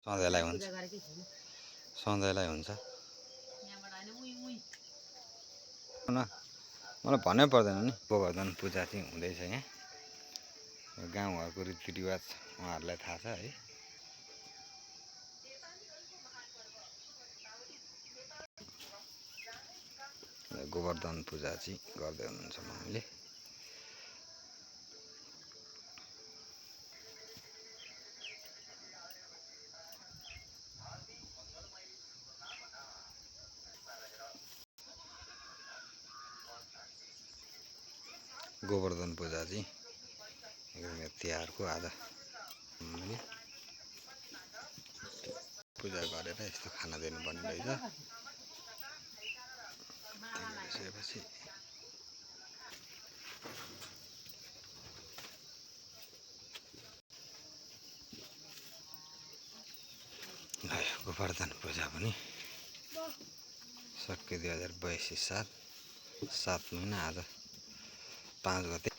सधैँलाई हुन्छ, सधैँलाई हुन्छ न। मलाई भन्नै पर्दैन नि, गोवर्धन पूजा चाहिँ हुँदैछ यहाँ। गाउँघरको रीतिरिवाज उहाँहरूलाई थाहा छ है। गोवर्धन पूजा चाहिँ गर्दै हुनुहुन्छ मम्मीले। गोवर्धन पूजा चाहिँ एकदमै तिहारको आज मम्मीले पूजा गरेर यस्तो खाना दिनुपर्ने रहेछ। त्यसपछि गोवर्धन पूजा पनि सक्यो 2082 साल 7 महिना आज 5 गते।